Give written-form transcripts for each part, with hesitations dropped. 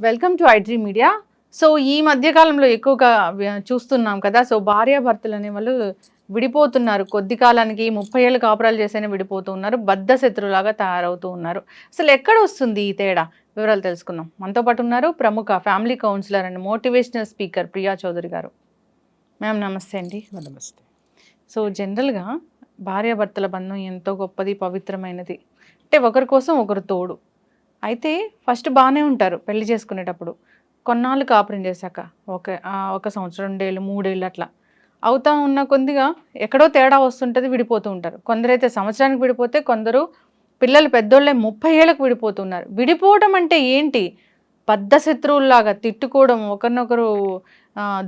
Welcome to iDream media. So ఈ మధ్య కాలంలో ఎక్కువగా చూస్తున్నాం కదా. సో భార్యాభర్తలు అనే వాళ్ళు విడిపోతున్నారు. కొద్ది కాలానికి 30 ఏళ్ళు కాపురాలు చేసేనే విడిపోతూ ఉన్నారు. బద్ధ శత్రులాగా తయారవుతూ ఉన్నారు. అసలు ఎక్కడ వస్తుంది ఈ తేడా? వివరాలు తెలుసుకుందాం. మనతో పాటు ఉన్నారు ప్రముఖ family counsellor and motivational speaker Priya Chaudhary గారు. మ్యామ్ నమస్తే అండి. నమస్తే. సో జనరల్గా భార్యాభర్తల బంధం ఎంతో గొప్పది, పవిత్రమైనది. అంటే ఒకరి కోసం ఒకరు తోడు. అయితే ఫస్ట్ బాగానే ఉంటారు పెళ్లి చేసుకునేటప్పుడు. కొన్నాళ్ళు కాపురం చేశాక ఒక సంవత్సరం, 2 ఏళ్ళు, 3 ఏళ్ళు అట్లా అవుతా ఉన్న కొద్దిగా ఎక్కడో తేడా వస్తుంటుంది, విడిపోతూ ఉంటారు. కొందరైతే సంవత్సరానికి విడిపోతే, కొందరు పిల్లలు పెద్దోళ్ళే 30 ఏళ్ళకు విడిపోతున్నారు. విడిపోవడం అంటే ఏంటి? బద్ధ శత్రువుల్లాగా తిట్టుకోవడం, ఒకరినొకరు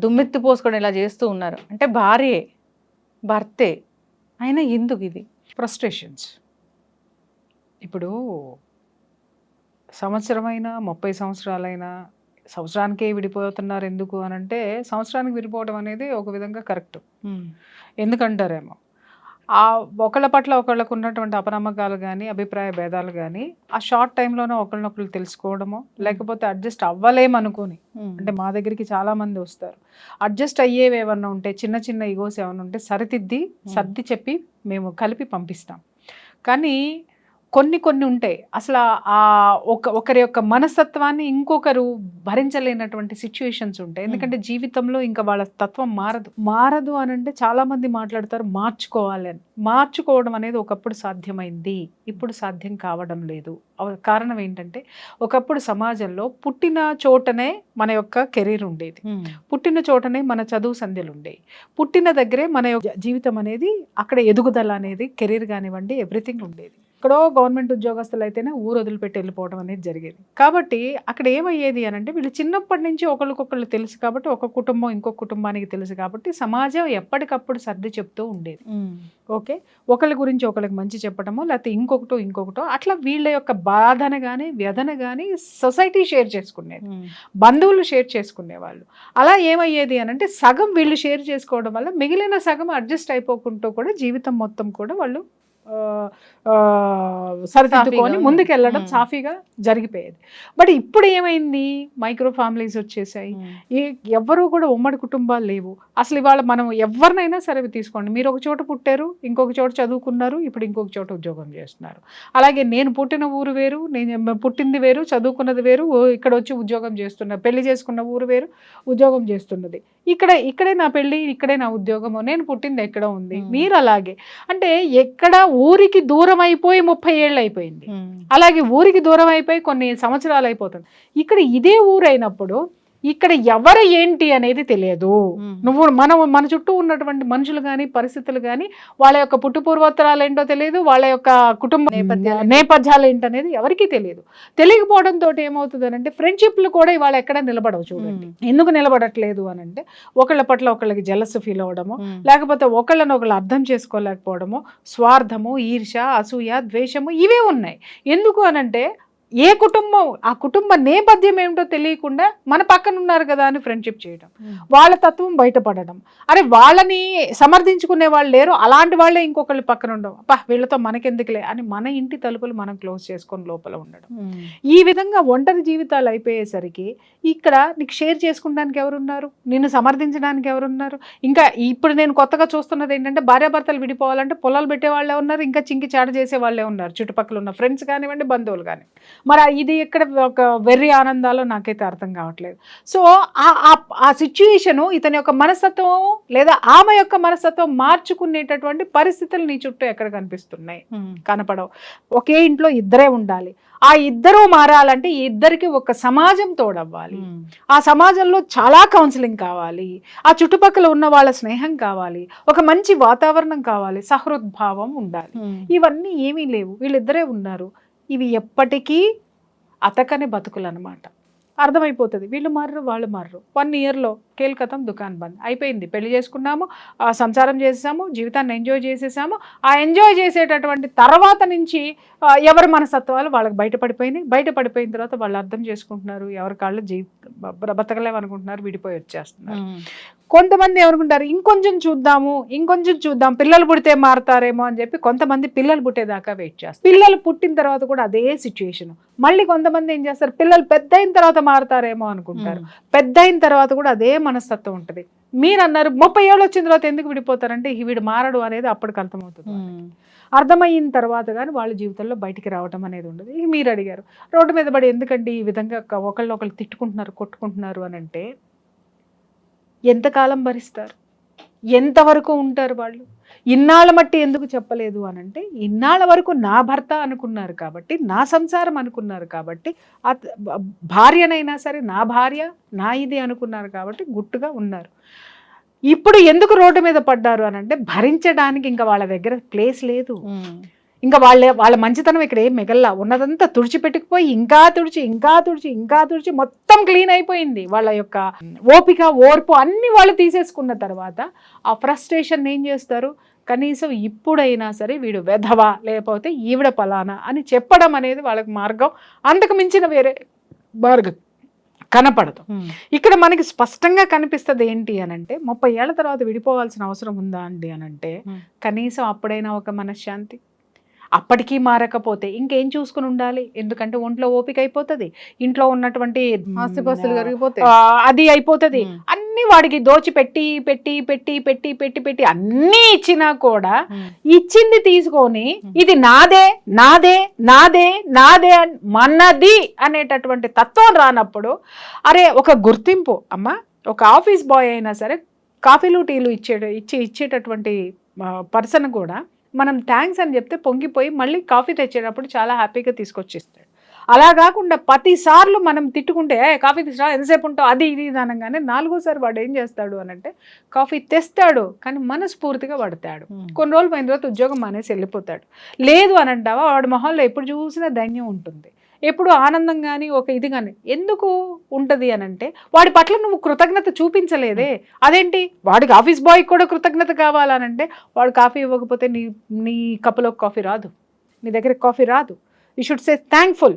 దుమ్మెత్తి పోసుకోవడం ఇలా చేస్తూ ఉన్నారు. అంటే భార్యే, భర్తే అయినా ఎందుకు ఇది? ఫ్రస్ట్రేషన్స్. ఇప్పుడు సంవత్సరమైనా 30 సంవత్సరాలైనా సంవత్సరానికే విడిపోతున్నారు ఎందుకు అని అంటే, సంవత్సరానికి విడిపోవడం అనేది ఒక విధంగా కరెక్ట్. ఎందుకంటారేమో ఒకళ్ళ పట్ల ఒకళ్ళకు ఉన్నటువంటి అపనమ్మకాలు కానీ, అభిప్రాయ భేదాలు కానీ ఆ షార్ట్ టైంలోనే ఒకళ్ళనొకళ్ళు తెలుసుకోవడమో, లేకపోతే అడ్జస్ట్ అవ్వలేమనుకొని, అంటే మా దగ్గరికి చాలా మంది వస్తారు, అడ్జస్ట్ అయ్యేవి ఏమన్నా ఉంటే, చిన్న చిన్న ఈగోస్ ఏమైనా ఉంటే సర్ది చెప్పి మేము కలిపి పంపిస్తాం. కానీ కొన్ని ఉంటాయి, అసలు ఒకరి యొక్క మనస్తత్వాన్ని ఇంకొకరు భరించలేనటువంటి సిచ్యువేషన్స్ ఉంటాయి. ఎందుకంటే జీవితంలో ఇంకా వాళ్ళ తత్వం మారదు అని అంటే చాలా మంది మాట్లాడతారు మార్చుకోవాలి అని. మార్చుకోవడం అనేది ఒకప్పుడు సాధ్యమైంది, ఇప్పుడు సాధ్యం కావడం లేదు. కారణం ఏంటంటే, ఒకప్పుడు సమాజంలో పుట్టిన చోటనే మన యొక్క కెరీర్ ఉండేది, పుట్టిన చోటనే మన చదువు సంధ్యలు ఉండేవి, పుట్టిన దగ్గరే మన యొక్క జీవితం అనేది, అక్కడ ఎదుగుదల అనేది, కెరీర్ కానివ్వండి ఎవ్రీథింగ్ ఉండేది. ఎక్కడో గవర్నమెంట్ ఉద్యోగస్తులు అయితేనే ఊరు వదిలిపెట్టి వెళ్ళిపోవడం అనేది జరిగేది. కాబట్టి అక్కడ ఏమయ్యేది అని అంటే, వీళ్ళు చిన్నప్పటి నుంచి ఒకరికొకళ్ళు తెలుసు కాబట్టి, ఒక కుటుంబం ఇంకొక కుటుంబానికి తెలుసు కాబట్టి సమాజం ఎప్పటికప్పుడు సర్ది చెప్తూ ఉండేది. ఓకే, ఒకరి గురించి ఒకరికి మంచి చెప్పడమో, లేకపోతే ఇంకొకటో అట్లా వీళ్ళ యొక్క బాధను కానీ వ్యధను కానీ సొసైటీ షేర్ చేసుకునేది, బంధువులు షేర్ చేసుకునేవాళ్ళు. అలా ఏమయ్యేది అని అంటే, సగం వీళ్ళు షేర్ చేసుకోవడం వల్ల మిగిలిన సగం అడ్జస్ట్ అయిపోకుంటూ కూడా జీవితం మొత్తం కూడా వాళ్ళు సరిదిద్దుకొని ముందుకెళ్ళడం సాఫీగా జరిగిపోయేది. బట్ ఇప్పుడు ఏమైంది, మైక్రో ఫ్యామిలీస్ వచ్చేసాయి, ఎవ్వరూ కూడా ఉమ్మడి కుటుంబాలు లేవు. అసలు ఇవాళ మనం ఎవరినైనా సరే తీసుకోండి, మీరు ఒక చోట పుట్టారు, ఇంకొక చోట చదువుకున్నారు, ఇప్పుడు ఇంకొక చోట ఉద్యోగం చేస్తున్నారు. అలాగే నేను పుట్టిన ఊరు వేరు, నేను పుట్టింది వేరు, చదువుకున్నది వేరు, ఇక్కడ వచ్చి ఉద్యోగం చేస్తున్నా, పెళ్లి చేసుకున్న ఊరు వేరు, ఉద్యోగం చేస్తున్నది ఇక్కడే నా పెళ్లి, ఇక్కడే నా ఉద్యోగము, నేను పుట్టింది ఎక్కడో ఉంది. మీరు అలాగే అంటే ఎక్కడ ఊరికి దూరం అయిపోయి 30 ఏళ్ళు అయిపోయింది, అలాగే ఊరికి దూరం అయిపోయి కొన్ని సంవత్సరాలు అయిపోతుంది. ఇక్కడ ఇదే ఊరైనప్పుడు ఇక్కడ ఎవరు ఏంటి అనేది తెలియదు. మన చుట్టూ ఉన్నటువంటి మనుషులు కానీ, పరిస్థితులు కానీ, వాళ్ళ యొక్క పుట్టుపూర్వోత్తరాలు ఏంటో తెలియదు, వాళ్ళ యొక్క కుటుంబ నేపథ్యాలు ఏంటనేది ఎవరికీ తెలియదు. తెలియకపోవడంతో ఏమవుతుంది అంటే, ఫ్రెండ్షిప్లు కూడా ఇవాళ ఎక్కడ నిలబడవు. చూడండి ఎందుకు నిలబడట్లేదు అని అంటే, ఒకళ్ళ పట్ల ఒకళ్ళకి జెలస్ ఫీల్ అవ్వడము, లేకపోతే ఒకళ్ళనొకళ్ళు అర్థం చేసుకోలేకపోవడము, స్వార్థము, ఈర్ష్య, అసూయ, ద్వేషము ఇవే ఉన్నాయి. ఎందుకు అనంటే, ఏ కుటుంబం, ఆ కుటుంబ నేపథ్యం ఏమిటో తెలియకుండా మన పక్కన ఉన్నారు కదా అని ఫ్రెండ్షిప్ చేయడం, వాళ్ళ తత్వం బయటపడడం, అరే వాళ్ళని సమర్థించుకునే వాళ్ళు లేరు, అలాంటి వాళ్ళే ఇంకొకళ్ళు పక్కన ఉండడం, అబ్బా వీళ్ళతో మనకెందుకులే అని మన ఇంటి తలుపులు మనం క్లోజ్ చేసుకొని లోపల ఉండడం. ఈ విధంగా ఒంటరి జీవితాలు అయిపోయేసరికి ఇక్కడ నీకు షేర్ చేసుకోవడానికి ఎవరున్నారు, నిన్ను సమర్థించడానికి ఎవరున్నారు? ఇంకా ఇప్పుడు నేను కొత్తగా చూస్తున్నది ఏంటంటే, భార్యాభర్తలు విడిపోవాలంటే పొలాలు పెట్టే వాళ్ళే ఉన్నారు, ఇంకా చింకి చాట చేసే వాళ్ళే ఉన్నారు, చుట్టుపక్కల ఉన్న ఫ్రెండ్స్ కానివ్వండి, బంధువులు కానీ. మరి ఇది ఎక్కడ ఒక వెర్రి ఆనందాలో నాకైతే అర్థం కావట్లేదు. సో ఆ సిచ్యుయేషను, ఇతని యొక్క మనస్తత్వం లేదా ఆమె యొక్క మనస్తత్వం మార్చుకునేటటువంటి పరిస్థితులు నీ చుట్టూ ఎక్కడ కనిపిస్తున్నాయి? కనపడవు. ఒకే ఇంట్లో ఇద్దరే ఉండాలి, ఆ ఇద్దరూ మారాలంటే ఈ ఇద్దరికి ఒక సమాజం తోడవ్వాలి, ఆ సమాజంలో చాలా కౌన్సిలింగ్ కావాలి, ఆ చుట్టుపక్కల ఉన్న వాళ్ళ స్నేహం కావాలి, ఒక మంచి వాతావరణం కావాలి, సహృద్భావం ఉండాలి. ఇవన్నీ ఏమీ లేవు, వీళ్ళిద్దరే ఉన్నారు. ఇవి ఎప్పటికీ అతకని బతుకులు అనమాట. అర్థమైపోతుంది, వీళ్ళు మారరు, వాళ్ళు మారరు. 1 ఇయర్లో కేల్కతం దుకాన్ బంద్ అయిపోయింది. పెళ్లి చేసుకున్నాము, సంసారం చేసేసాము, జీవితాన్ని ఎంజాయ్ చేసేసాము. ఆ ఎంజాయ్ చేసేటటువంటి తర్వాత నుంచి ఎవరి మనస్తత్వాలు వాళ్ళకి బయటపడిపోయిన తర్వాత వాళ్ళు అర్థం చేసుకుంటున్నారు, ఎవరి కాళ్ళు బతకలేమనుకుంటున్నారు, విడిపోయి వచ్చేస్తున్నారు. కొంతమంది ఏమనుకుంటారు ఇంకొంచెం చూద్దాం పిల్లలు పుడితే మారుతారేమో అని చెప్పి కొంతమంది పిల్లలు పుట్టేదాకా వెయిట్ చేస్తారు. పిల్లలు పుట్టిన తర్వాత కూడా అదే సిచ్యుయేషన్. మళ్ళీ కొంతమంది ఏం చేస్తారు, పిల్లలు పెద్ద అయిన తర్వాత మారుతారేమో అనుకుంటారు. పెద్ద అయిన తర్వాత కూడా అదే మనస్తత్వం ఉంటుంది. మీరు అన్నారు 30 ఏళ్ళు వచ్చిన తర్వాత ఎందుకు విడిపోతారంటే వీడు మారడు అనేది అప్పటికి అర్థమవుతుంది. అర్థమయిన తర్వాత కానీ వాళ్ళ జీవితంలో బయటికి రావటం అనేది ఉండదు. మీరు అడిగారు రోడ్డు మీద పడి ఎందుకండి ఈ విధంగా ఒకళ్ళు తిట్టుకుంటున్నారు కొట్టుకుంటున్నారు అని అంటే, ఎంతకాలం భరిస్తారు, ఎంతవరకు ఉంటారు వాళ్ళు? ఇన్నాళ్ళ మట్టి ఎందుకు చెప్పలేదు అని అంటే, ఇన్నాళ్ళ వరకు నా భర్త అనుకున్నారు కాబట్టి, నా సంసారం అనుకున్నారు కాబట్టి, భార్యనైనా సరే నా భార్య నా ఇది అనుకున్నారు కాబట్టి గుట్టుగా ఉన్నారు. ఇప్పుడు ఎందుకు రోడ్డు మీద పడ్డారు అని అంటే, భరించడానికి ఇంకా వాళ్ళ దగ్గర ప్లేస్ లేదు. ఇంకా వాళ్ళ మంచితనం ఇక్కడ ఏం మిగల్లా, ఉన్నదంతా తుడిచిపెట్టుకుపోయి ఇంకా తుడిచి మొత్తం క్లీన్ అయిపోయింది. వాళ్ళ యొక్క ఓపిక ఓర్పు అన్ని వాళ్ళు తీసేసుకున్న తర్వాత ఆ ఫ్రస్ట్రేషన్ ఏం చేస్తారు, కనీసం ఇప్పుడైనా సరే వీడు వెధవా లేకపోతే ఈవిడ పలానా అని చెప్పడం అనేది వాళ్ళకి మార్గం, అంతకు మించిన వేరే మార్గం కనపడదు. ఇక్కడ మనకి స్పష్టంగా కనిపిస్తుంది ఏంటి అని అంటే, 30 ఏళ్ల తర్వాత విడిపోవాల్సిన అవసరం ఉందా అండి అని అంటే, కనీసం అప్పుడైనా ఒక మనశ్శాంతి. అప్పటికీ మారకపోతే ఇంకేం చూసుకుని ఉండాలి, ఎందుకంటే ఒంట్లో ఓపిక అయిపోతుంది, ఇంట్లో ఉన్నటువంటి అది అయిపోతుంది, అన్ని వాడికి దోచి పెట్టి అన్ని ఇచ్చినా కూడా ఇచ్చింది తీసుకొని ఇది నాదే మనది అనేటటువంటి తత్వం రానప్పుడు, అరే ఒక గుర్తింపు అమ్మ, ఒక ఆఫీస్ బాయ్ అయినా సరే కాఫీలు టీలు ఇచ్చేటటువంటి పర్సన్ కూడా మనం థ్యాంక్స్ అని చెప్తే పొంగిపోయి మళ్ళీ కాఫీ తెచ్చేటప్పుడు చాలా హ్యాపీగా తీసుకొచ్చిస్తాడు. అలా కాకుండా 10 సార్లు మనం తిట్టుకుంటే కాఫీ తీసుకురా ఎంతసేపు ఉంటావు అది ఇది అనగానే 4వ సారి వాడు ఏం చేస్తాడు అని అంటే, కాఫీ తెస్తాడు కానీ మనస్ఫూర్తిగా పడతాడు. కొన్ని రోజులు పోయిన తర్వాత ఉద్యోగం మానేసి వెళ్ళిపోతాడు. లేదు అని అంటావా, వాడి మొహంలో ఎప్పుడు చూసినా ధైర్యం ఉంటుంది, ఎప్పుడు ఆనందం కానీ ఒక ఇది కానీ ఎందుకు ఉంటుంది అని అంటే, వాడి పట్ల నువ్వు కృతజ్ఞత చూపించలేదే. అదేంటి, వాడికి ఆఫీస్ బాయ్కి కూడా కృతజ్ఞత కావాలనంటే, వాడు కాఫీ ఇవ్వకపోతే నీ కప్పులో కాఫీ రాదు, నీ దగ్గర కాఫీ రాదు. You should say thankful,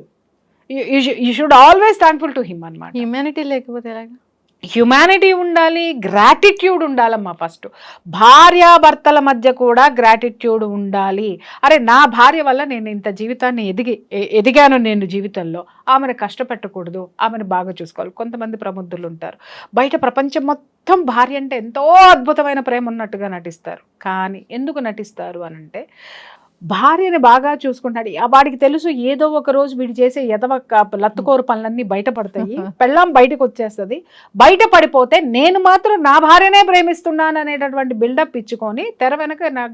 you should always thankful to him అన్నమాట. హ్యూమానిటీ లేకపోతే ఎలాగా? హ్యుమానిటీ ఉండాలి, గ్రాటిట్యూడ్ ఉండాలమ్మా. ఫస్ట్ భార్యాభర్తల మధ్య కూడా గ్రాటిట్యూడ్ ఉండాలి. అరే నా భార్య వల్ల నేను ఇంత జీవితాన్ని ఎదిగాను, నేను జీవితంలో ఆమెను కష్టపెట్టకూడదు, ఆమెను బాగా చూసుకోవాలి. కొంతమంది ప్రబుద్ధులు ఉంటారు, బయట ప్రపంచం మొత్తం భార్య అంటే ఎంతో అద్భుతమైన ప్రేమ ఉన్నట్టుగా నటిస్తారు. కానీ ఎందుకు నటిస్తారు అనంటే, భార్యని బాగా చూసుకుంటాడు, వాడికి తెలుసు ఏదో ఒక రోజు వీడు చేసే లత్తుకోరు పనులన్నీ బయటపడతాయి, పెళ్ళాం బయటకు వచ్చేస్తుంది, బయట పడిపోతే నేను మాత్రం నా భార్యనే ప్రేమిస్తున్నాను అనేటటువంటి బిల్డప్ ఇచ్చుకొని తెర వెనక నాకు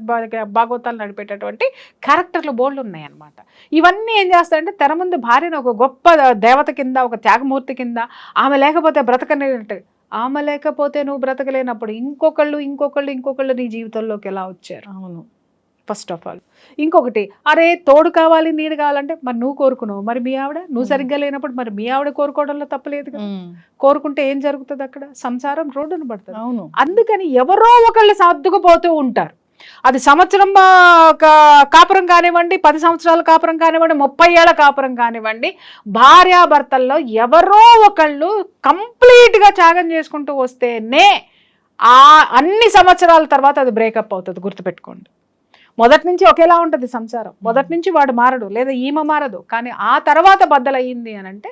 భాగవతాలు నడిపేటటువంటి క్యారెక్టర్లు బోల్డ్ ఉన్నాయి అన్నమాట. ఇవన్నీ ఏం చేస్తాయంటే, తెర ముందు భార్యను ఒక గొప్ప దేవత కింద, ఒక త్యాగమూర్తి కింద, ఆమె లేకపోతే బ్రతకనేటట్టు, ఆమె లేకపోతే నువ్వు బ్రతకలేనప్పుడు ఇంకొకళ్ళు నీ జీవితంలోకి ఎలా వచ్చారు? అవును, ఫస్ట్ ఆఫ్ ఆల్. ఇంకొకటి, అరే తోడు కావాలి నీడు కావాలంటే మరి నువ్వు కోరుకున్నావు, మరి మీ ఆవిడ నువ్వు సరిగ్గా లేనప్పుడు మరి మీ ఆవిడ కోరుకోవడంలో తప్పలేదు కదా. కోరుకుంటే ఏం జరుగుతుంది అక్కడ? సంసారం రోడ్డును పడుతుంది. అవును, అందుకని ఎవరో ఒకళ్ళు సర్దుకుపోతూ ఉంటారు. అది సంవత్సరం కాపురం కానివ్వండి, 10 సంవత్సరాల కాపురం కానివ్వండి, 30 ఏళ్ల కాపురం కానివ్వండి, భార్యాభర్తల్లో ఎవరో ఒకళ్ళు కంప్లీట్గా త్యాగం చేసుకుంటూ వస్తేనే ఆ అన్ని సంవత్సరాల తర్వాత అది బ్రేకప్ అవుతుంది. గుర్తుపెట్టుకోండి, మొదటి నుంచి ఒకేలా ఉంటుంది సంసారం, మొదటి నుంచి వాడు మారడు లేదా ఈమె మారదు, కానీ ఆ తర్వాత బద్దలయ్యింది అని అంటే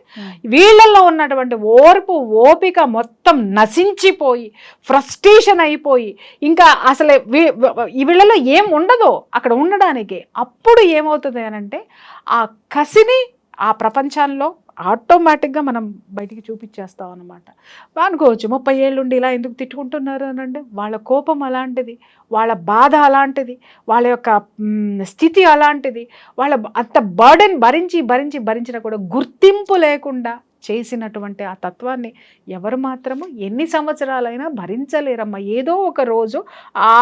వీళ్ళల్లో ఉన్నటువంటి ఓర్పు ఓపిక మొత్తం నశించిపోయి ఫ్రస్ట్రేషన్ అయిపోయి ఇంకా అసలు వీళ్ళలో ఏం ఉండదో అక్కడ ఉండడానికి. అప్పుడు ఏమవుతుంది అని అంటే, ఆ కసిని ఆ ప్రపంచంలో ఆటోమేటిక్గా మనం బయటికి చూపించేస్తాం అన్నమాట. అనుకోవచ్చు 30 ఏళ్ళుండి ఇలా ఎందుకు తిట్టుకుంటున్నారు అని అంటే, వాళ్ళ కోపం అలాంటిది, వాళ్ళ బాధ అలాంటిది, వాళ్ళ యొక్క స్థితి అలాంటిది, వాళ్ళ అంత బర్డెన్ భరించినా కూడా గుర్తింపు లేకుండా చేసినటువంటి ఆ తత్వాన్ని ఎవరు మాత్రము ఎన్ని సంవత్సరాలైనా భరించలేరమ్మా. ఏదో ఒక రోజు ఆ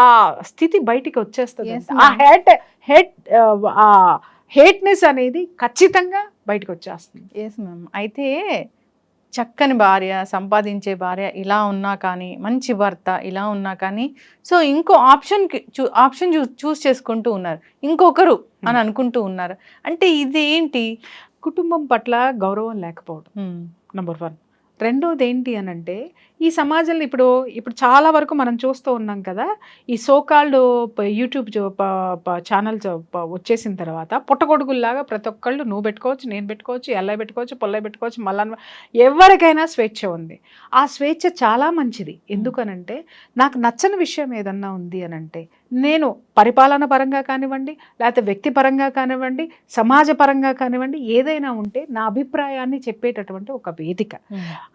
స్థితి బయటికి వచ్చేస్తుంది. ఆ హేట్నెస్ అనేది ఖచ్చితంగా బయటకు వచ్చేస్తుంది. Yes ma'am. అయితే చక్కని భార్య, సంపాదించే భార్య ఇలా ఉన్నా కానీ, మంచి భర్త ఇలా ఉన్నా కానీ, సో ఇంకో ఆప్షన్ చూస్ చేసుకుంటూ ఉన్నారు, ఇంకొకరు అని అనుకుంటూ ఉన్నారు. అంటే ఇది ఏంటి? కుటుంబం పట్ల గౌరవం లేకపోవడం నంబర్ 1. రెండోది ఏంటి అనంటే ఈ సమాజంలో ఇప్పుడు చాలా వరకు మనం చూస్తూ ఉన్నాం కదా, ఈ సోకాల్డ్ యూట్యూబ్ ఛానల్స్ వచ్చేసిన తర్వాత పుట్టగొడుగుల్లాగా ప్రతి ఒక్కళ్ళు నువ్వు పెట్టుకోవచ్చు, నేను పెట్టుకోవచ్చు, ఎల్లయ్య పెట్టుకోవచ్చు, పొల్లయ్య పెట్టుకోవచ్చు, మళ్ళా ఎవరికైనా స్వేచ్ఛ ఉంది. ఆ స్వేచ్ఛ చాలా మంచిది. ఎందుకనంటే నాకు నచ్చని విషయం ఏదన్నా ఉంది అనంటే నేను పరిపాలన పరంగా కానివ్వండి, లేకపోతే వ్యక్తిపరంగా కానివ్వండి, సమాజ పరంగా కానివ్వండి, ఏదైనా ఉంటే నా అభిప్రాయాన్ని చెప్పేటటువంటి ఒక వేదిక.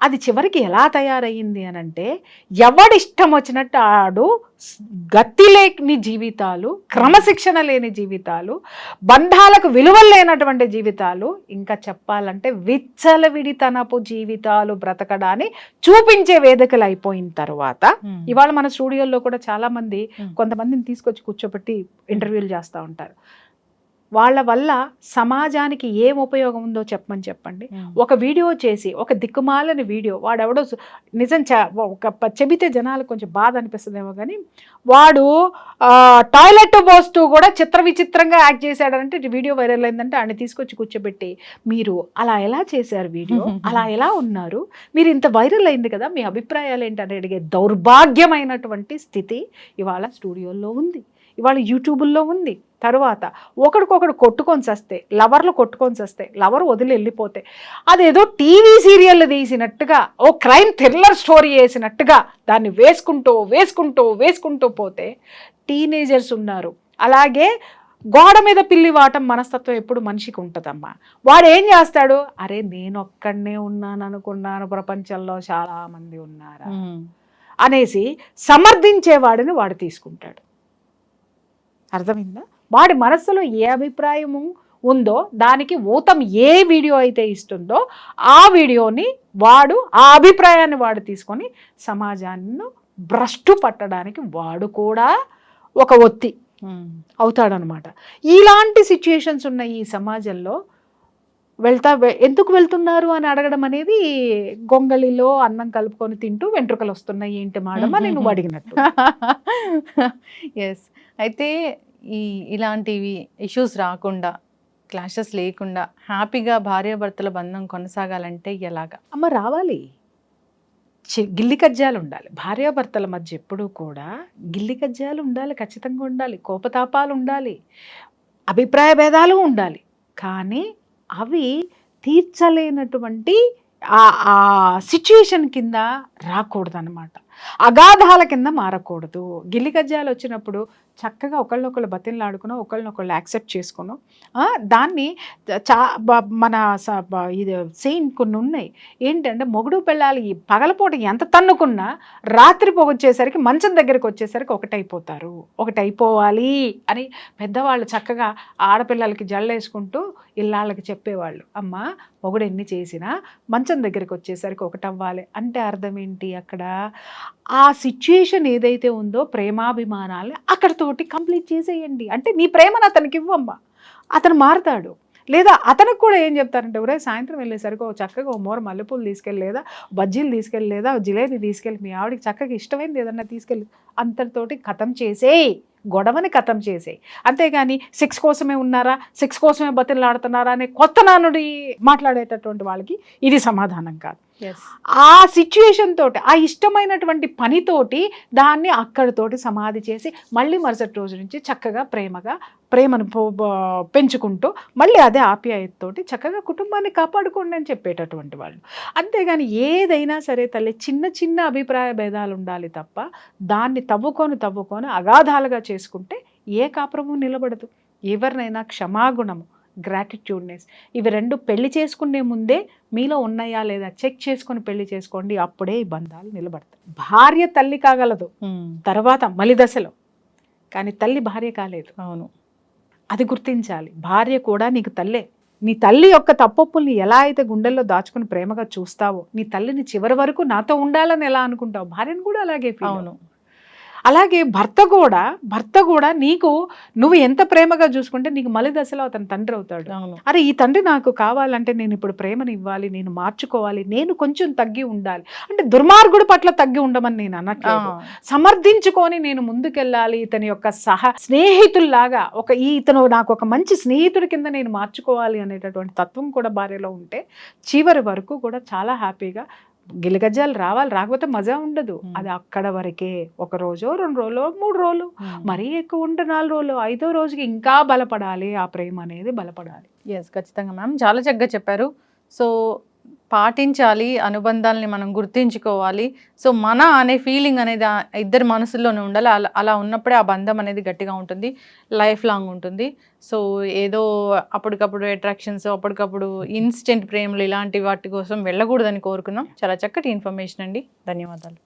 అది చివరికి ఎలా తయారయ్యింది అనంటే ఎవడిష్టం వచ్చినట్టు ఆడు గతి లేని జీవితాలు, క్రమశిక్షణ లేని జీవితాలు, బంధాలకు విలువలు లేనటువంటి జీవితాలు, ఇంకా చెప్పాలంటే విచ్చలవిడితనపు జీవితాలు బ్రతకడాన్ని చూపించే వేదికలు అయిపోయిన తర్వాత ఇవాళ మన స్టూడియోల్లో కూడా చాలా మంది కొంతమందిని తీసుకొచ్చి కూర్చోబెట్టి ఇంటర్వ్యూలు చేస్తూ ఉంటారు. వాళ్ళ వల్ల సమాజానికి ఏం ఉపయోగం ఉందో చెప్పండి. ఒక వీడియో చేసి ఒక దిక్కుమాలని వీడియో వాడెవడో నిజం చెబితే జనాలకు కొంచెం బాధ అనిపిస్తుందేమో కానీ వాడు టాయిలెట్ పోస్తూ కూడా చిత్ర విచిత్రంగా యాక్ట్ చేశాడంటే వీడియో వైరల్ అయిందంటే ఆయన తీసుకొచ్చి కూర్చోబెట్టి మీరు అలా ఎలా చేశారు వీడియో, అలా ఎలా ఉన్నారు, మీరు ఇంత వైరల్ అయింది కదా, మీ అభిప్రాయాలు ఏంటని అడిగే దౌర్భాగ్యమైనటువంటి స్థితి ఇవాళ స్టూడియోల్లో ఉంది, ఇవాళ యూట్యూబుల్లో ఉంది. తర్వాత ఒకడికొకడు కొట్టుకొని వస్తే, లవర్లు కొట్టుకొని వస్తే, లవర్ వదిలి వెళ్ళిపోతే అదేదో టీవీ సీరియల్ తీసినట్టుగా ఓ క్రైమ్ థ్రిల్లర్ స్టోరీ వేసినట్టుగా దాన్ని వేసుకుంటూ పోతే టీనేజర్స్ ఉన్నారు. అలాగే గోడ మీద పిల్లి వాటం మనస్తత్వం ఎప్పుడు మనిషికి ఉంటుందమ్మా. వాడు ఏం చేస్తాడు, అరే నేను ఒక్కడనే ఉన్నాను అనుకున్నాను, ప్రపంచంలో చాలా మంది ఉన్నారా అనేసి సమర్థించేవాడిని వాడు తీసుకుంటాడు. అర్థమైందా? వాడి మనస్సులో ఏ అభిప్రాయము ఉందో దానికి ఊతం ఏ వీడియో అయితే ఇస్తుందో ఆ వీడియోని వాడు ఆ అభిప్రాయాన్ని వాడు తీసుకొని సమాజాన్ని భ్రష్టు పట్టడానికి వాడు కూడా ఒక ఒత్తి అవుతాడనమాట. ఇలాంటి సిచ్యుయేషన్స్ ఉన్న ఈ సమాజంలో ఎందుకు వెళ్తున్నారు అని అడగడం అనేది గొంగళిలో అన్నం కలుపుకొని తింటూ వెంట్రుకలు వస్తున్నాయి ఏంటి మేడం అని నువ్వు అడిగినట్టు. ఎస్. అయితే ఇలాంటివి ఇష్యూస్ రాకుండా, క్లాషెస్ లేకుండా హ్యాపీగా భార్యాభర్తల బంధం కొనసాగాలంటే ఎలాగా? అమ్మ రావాలి, గిల్లి కజ్జాలు ఉండాలి. భార్యాభర్తల మధ్య ఎప్పుడూ కూడా గిల్లి కజ్జాలు ఉండాలి, ఖచ్చితంగా ఉండాలి. కోపతాపాలు ఉండాలి, అభిప్రాయ భేదాలు ఉండాలి. కానీ అవి తీర్చలేనటువంటి ఆ సిచ్యుయేషన్ కింద రాకూడదు అనమాట, అగాధాల కింద మారకూడదు. గిల్లి కజ్జాలు వచ్చినప్పుడు చక్కగా ఒకళ్ళొకళ్ళు బతిలాడుకునో, ఒకళ్ళనొకళ్ళు యాక్సెప్ట్ చేసుకునో దాన్ని మన ఇది సీన్ కొన్ని ఉన్నాయి ఏంటంటే మొగుడు పెళ్ళాలి పగలపూట ఎంత తన్నుకున్నా రాత్రి వచ్చేసరికి మంచం దగ్గరికి వచ్చేసరికి ఒకటైపోతారు, ఒకటైపోవాలి అని పెద్దవాళ్ళు చక్కగా ఆడపిల్లలకి జల్లేసుకుంటూ ఇళ్ళకి చెప్పేవాళ్ళు. అమ్మ మొగుడు ఎన్ని చేసినా మంచం దగ్గరికి వచ్చేసరికి ఒకటవ్వాలి అంటే అర్థం ఏంటి? అక్కడ ఆ సిచ్యుయేషన్ ఏదైతే ఉందో ప్రేమాభిమానాలు అక్కడతోటి కంప్లీట్ చేసేయండి. అంటే నీ ప్రేమను అతనికి ఇవ్వమ్మా, అతను మారుతాడు. లేదా అతనికి కూడా ఏం చెప్తారంటే ఒరే సాయంత్రం వెళ్ళేసరికి చక్కగా ఓ మోర మల్లెపూలు తీసుకెళ్ళి, లేదా బజ్జీలు తీసుకెళ్ళి, లేదా జిలేబీ తీసుకెళ్ళి మీ ఆవిడకి చక్కగా ఇష్టమైంది ఏదన్నా తీసుకెళ్ళి అంతటితోటి ఖతం చేసేయి, గొడవని ఖతం చేసేయి. అంతేగాని సెక్స్ కోసమే ఉన్నారా, సెక్స్ కోసమే బతిలాడుతున్నారా అనే కొత్త నానుడి మాట్లాడేటటువంటి వాళ్ళకి ఇది సమాధానం కాదు. ఆ సిచ్యుయేషన్ తోటి, ఆ ఇష్టమైనటువంటి పనితోటి దాన్ని అక్కడితోటి సమాధి చేసి మళ్ళీ మరుసటి రోజు నుంచి చక్కగా ప్రేమను పెంచుకుంటూ మళ్ళీ అదే ఆప్యాయతతోటి చక్కగా కుటుంబాన్ని కాపాడుకోండి అని చెప్పేటటువంటి వాళ్ళు. అంతేగాని ఏదైనా సరే తల్లి చిన్న చిన్న అభిప్రాయ భేదాలు ఉండాలి తప్ప దాన్ని తవ్వుకొని అగాధాలుగా చేసుకుంటే ఏ కాపురము నిలబడదు. ఎవరినైనా క్షమాగుణము, గ్రాటిట్యూడ్నెస్ ఇవి రెండు పెళ్లి చేసుకునే ముందే మీలో ఉన్నాయా లేదా చెక్ చేసుకొని పెళ్లి చేసుకోండి, అప్పుడే ఈ బంధాలు నిలబడతాయి. భార్య తల్లి కాగలదు తర్వాత మలి దశలో, కానీ తల్లి భార్య కాలేదు. అవును, అది గుర్తించాలి. భార్య కూడా నీకు తల్లే. నీ తల్లి యొక్క తప్పొప్పుల్ని ఎలా అయితే గుండెల్లో దాచుకుని ప్రేమగా చూస్తావో, నీ తల్లిని చివరి వరకు నాతో ఉండాలని ఎలా అనుకుంటావు, భార్యను కూడా అలాగే ఫీల్. అవును. అలాగే భర్త కూడా నీకు నువ్వు ఎంత ప్రేమగా చూసుకుంటే నీకు మలి దశలో అతను తండ్రి అవుతాడు. అరే ఈ తండ్రి నాకు కావాలంటే నేను ఇప్పుడు ప్రేమను ఇవ్వాలి, నేను మార్చుకోవాలి, నేను కొంచెం తగ్గి ఉండాలి అంటే దుర్మార్గుడి పట్ల తగ్గి ఉండమని నేను అనట్లేదు. సమర్థించుకొని నేను ముందుకెళ్ళాలి, ఇతని యొక్క స్నేహితుల్లాగా ఇతను నాకు ఒక మంచి స్నేహితుడి కింద నేను మార్చుకోవాలి అనేటటువంటి తత్వం కూడా భార్యలో ఉంటే చివరి వరకు కూడా చాలా హ్యాపీగా గిలిగజ్జాలు రావాలి, రాకపోతే మజా ఉండదు. అది అక్కడ వరకే. 1 రోజో 2 రోజులో 3 రోజులు, మరీ ఎక్కువ ఉంటే 4 రోజులు, 5వ రోజుకి ఇంకా బలపడాలి, ఆ ప్రేమ అనేది బలపడాలి. ఎస్, ఖచ్చితంగా మ్యామ్, చాలా చక్కగా చెప్పారు. సో పాటించాలి, అనుబంధాలని మనం గుర్తించుకోవాలి. సో మన అనే ఫీలింగ్ అనేది ఇద్దరి మనసుల్లోనే ఉండాలి. అలా అలా ఉన్నప్పుడే ఆ బంధం అనేది గట్టిగా ఉంటుంది, లైఫ్ లాంగ్ ఉంటుంది. సో ఏదో అప్పటికప్పుడు అట్రాక్షన్స్, అప్పటికప్పుడు ఇన్స్టెంట్ ప్రేమలు ఇలాంటి వాటి కోసం వెళ్ళకూడదని కోరుకుందాం. చాలా చక్కటి ఇన్ఫర్మేషన్ అండి, ధన్యవాదాలు.